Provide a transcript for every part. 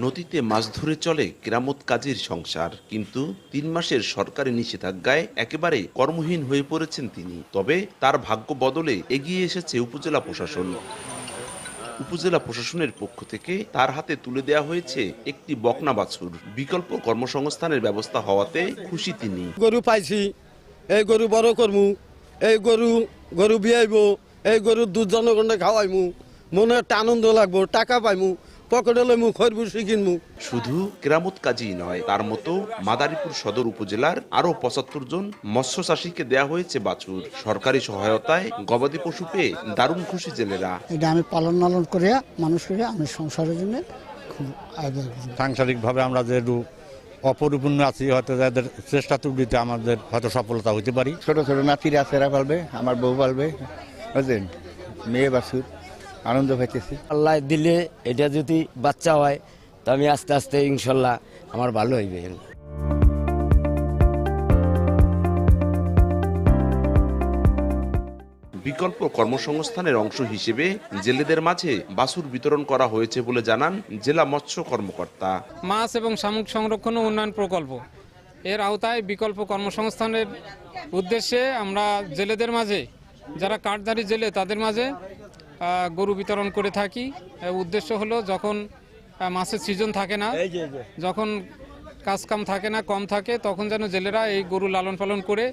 নদীতে মাছ ধরে চলে কেরামত কাজীর সংসার, কিন্তু ৩ মাসের সরকারি নিষেধাজ্ঞায় একেবারে কর্মহীন হয়ে পড়েছেন তিনি। তবে তার ভাগ্য বদলে এগিয়ে এসেছে উপজেলা প্রশাসন। উপজেলা প্রশাসনের পক্ষ থেকে তার হাতে তুলে দেওয়া হয়েছে একটি বকনা বাছুর। বিকল্প কর্মসংস্থানের ব্যবস্থা হওয়াতে খুশি তিনি। গরু পাইছি, এই গরু বড় করমু, এই গরু বিয়াইবো, এই গরুর দুধ জনগণে খাওয়াইমু, মনে একটা আনন্দ লাগবো, টাকা পাইমু, পকেটে লইমু, খরবুসি কিনমু। শুধু কেরামত কাজী নয়, তার মতো মাদারীপুর সদর উপজেলার আরো ৭৫ জন মৎস্য চাষীকে দেয়া হয়েছে বাছুর। সরকারি সহায়তায় গবাদি পশু পেয়ে দারুণ খুশি জেলেরা। এটা আমি পালন করে মানুষ করে আমি সংসারের জন্য খুব আগে সাংসারিকভাবে আমরা যে অপরিপূর্ণ আছি, হয়তো যাদের চেষ্টা ত্রুটিতে আমাদের হয়তো সফলতা হতে পারি। ছোট ছোট নাতিরা সেরা পালবে, আমার বউ পালবে, বুঝলেন, মেয়ে বাছুর, আনন্দ পাইতেছি। আল্লাহ দিলে এটা যদি বাচ্চা হয় তো আমি আস্তে আস্তে ইনশাল্লাহ আমার ভালো হইবে। বিকল্প কর্মসংস্থানের অংশ হিসেবে জেলেদের মাঝে বাছুর বিতরণ করা হয়েছে বলে জানান জেলা মৎস্য কর্মকর্তা। মাছ এবং শামুক সংরক্ষণ ও উন্নয়ন প্রকল্প এর আওতায় বিকল্প কর্মসংস্থানের উদ্দেশ্যে আমরা জেলেদের মাঝে, যারা কার্ডধারী জেলে তাদের মাঝে গরু বিতরণ করে থাকি। উদ্দেশ্য হলো যখন মাছের সিজন থাকে না, যখন কাজকাম থাকে না, কম থাকে, তখন যেন জেলেরা এই গরু লালন পালন করে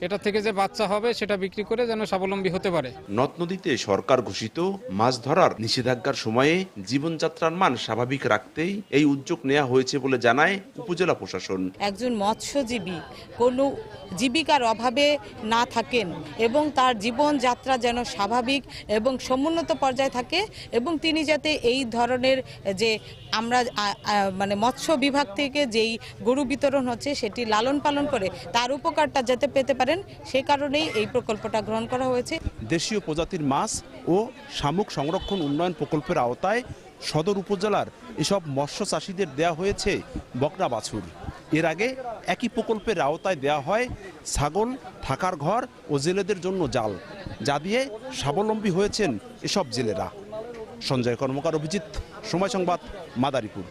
এটা থেকে যে বাচ্চা হবে সেটা বিক্রি করে যেন স্বাবলম্বী হতে পারে। নদ নদীতে সরকার ঘোষিত মাছ ধরার নিষেধাজ্ঞার সময়ে জীবনযাত্রার মান স্বাভাবিক রাখতেই এই উদ্যোগ নেওয়া হয়েছে বলে জানায় উপজেলা প্রশাসন। একজন মৎস্যজীবী কোনো জীবিকার অভাবে না থাকেন এবং তার জীবনযাত্রা যেন স্বাভাবিক এবং সমুন্নত পর্যায়ে থাকে, এবং তিনি যাতে এই ধরনের যে আমরা মানে মৎস্য বিভাগ থেকে যেই গরু বিতরণ হচ্ছে সেটি লালন পালন করে তার উপকারটা যাতে পেতে পারেন, সেই কারণেই এই প্রকল্পটা গ্রহণ করা হয়েছে। দেশীয় প্রজাতির মাছ ও শামুক সংরক্ষণ উন্নয়ন প্রকল্পের আওতায় সদর উপজেলার এসব মৎস্য চাষীদের দেয়া হয়েছে বকনা বাছুর। এর আগে একই প্রকল্পের আওতায় দেয়া হয় ছাগল, থাকার ঘর ও জেলেদের জন্য জাল, যা দিয়ে স্বাবলম্বী হয়েছেন এসব জেলেরা। সঞ্জয় কর্মকার, অভিজিৎ, সময় সংবাদ, মাদারীপুর।